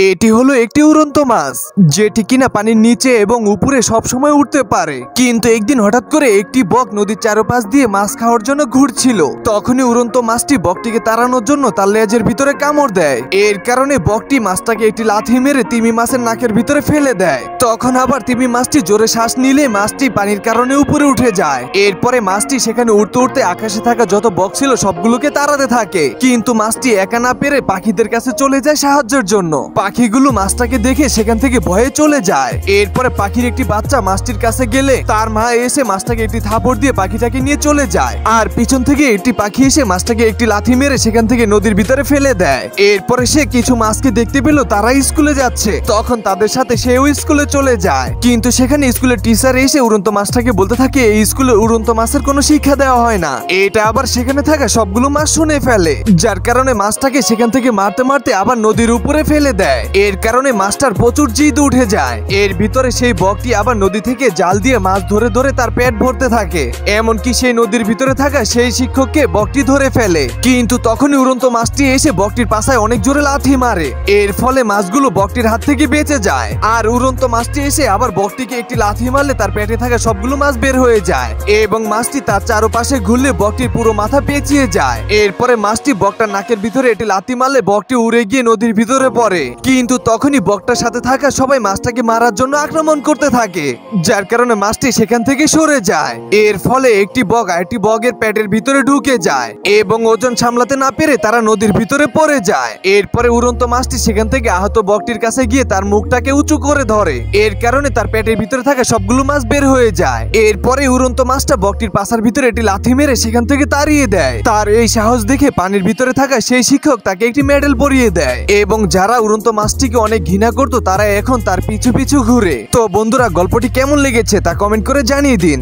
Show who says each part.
Speaker 1: এটি হলো একটি উড়ন্ত মাছ, যেটি কিনা পানির নিচে এবং উপরে সবসময় উঠতে পারে। কিন্তু একদিন হঠাৎ করে একটি বক নদীর চারপাশ দিয়ে মাছ খাওয়ার জন্য ঘুরছিল। তখনই উড়ন্ত মাছটি বকটিকে তাড়ানোর জন্য তার লেজের ভিতরে কামড় দেয়। এর কারণে বকটি মাছটাকে একটি লাথি মেরে তিমি মাছের নাকের ভিতরে ফেলে দেয়। তখন আবার তিমি মাছটি জোরে শ্বাস নিলে মাছটি পানির কারণে উপরে উঠে যায়। এরপরে মাছটি সেখানে উঠতে উঠতে আকাশে থাকা যত বক ছিল সবগুলোকে তাড়াতে থাকে। কিন্তু মাছটি একা না পেরে পাখিদের কাছে চলে যায় সাহায্যের জন্য। পাখিগুলো মাছটাকে দেখে সেখান থেকে ভয়ে চলে যায়। এরপরে পাখির একটি বাচ্চা মাছটির কাছে গেলে তার মা এসে মাছটাকে একটি থাপড় দিয়ে পাখিটাকে নিয়ে চলে যায়। আর পিছন থেকে একটি পাখি এসে মাছটাকে একটি লাথি মেরে সেখান থেকে নদীর ভিতরে ফেলে দেয়। এরপরে সে কিছু মাছকে দেখতে পেল তারা স্কুলে যাচ্ছে। তখন তাদের সাথে সেও স্কুলে চলে যায়। কিন্তু সেখানে স্কুলের টিচার এসে উড়ন্ত মাছটাকে বলতে থাকে এই স্কুলে উড়ন্ত মাছের কোনো শিক্ষা দেওয়া হয় না। এটা আবার সেখানে থাকা সবগুলো মাছ শুনে ফেলে, যার কারণে মাছটাকে সেখান থেকে মারতে মারতে আবার নদীর উপরে ফেলে দেয়। এর কারণে মাছটার প্রচুর জিদ উঠে যায়। এর ভিতরে সেই বকটি আবার নদী থেকে জাল দিয়ে মাছ ধরে ধরে তার পেট ভরতে থাকে। এমনকি সেই নদীর ভিতরে থাকা সেই শিক্ষককে বকটি ধরে ফেলে। কিন্তু তখনই উড়ন্ত মাছটি এসে বকটির পাছায় অনেক জোরে লাথি মারে। এর ফলে মাছগুলো বকটির হাত থেকে বেঁচে যায়। আর উড়ন্ত মাছটি এসে আবার বকটিকে একটি লাথি মারলে তার পেটে থাকা সবগুলো মাছ বের হয়ে যায় এবং মাছটি তার চারপাশে ঘুরলে বকটির পুরো মাথা পেঁচিয়ে যায়। এরপরে মাছটি বকটার নাকের ভিতরে একটি লাথি মারলে বকটি উড়ে গিয়ে নদীর ভিতরে পড়ে। কিন্তু তখনই বকটার সাথে থাকা সবাই মাছটাকে মারার জন্য আক্রমণ করতে থাকে, যার কারণে মাছটি সেখান থেকে সরে যায়। এর ফলে একটি বক আরেকটি বকের পেটের ভিতরে ঢুকে যায় এবং ওজন সামলাতে না পেরে তারা নদীর ভিতরে পড়ে যায়। এরপরে উড়ন্ত মাছটি সেখান থেকে আহত বকটির কাছে গিয়ে তার মুখটাকে উঁচু করে ধরে। এর কারণে তার পেটের ভিতরে থাকা সবগুলো মাছ বের হয়ে যায়। এরপরে উড়ন্ত মাছটা বকটির পাছার ভিতরে একটি লাথি মেরে সেখান থেকে তাড়িয়ে দেয়। তার এই সাহস দেখে পানির ভিতরে থাকা সেই শিক্ষক তাকে একটি মেডেল পরিয়ে দেয় এবং যারা উড়ন্ত মাছটিকে অনেক ঘৃণা করতো তারা এখন তার পিছু পিছু ঘুরে। তো বন্ধুরা, গল্পটি কেমন লেগেছে তা কমেন্ট করে জানিয়ে দিন।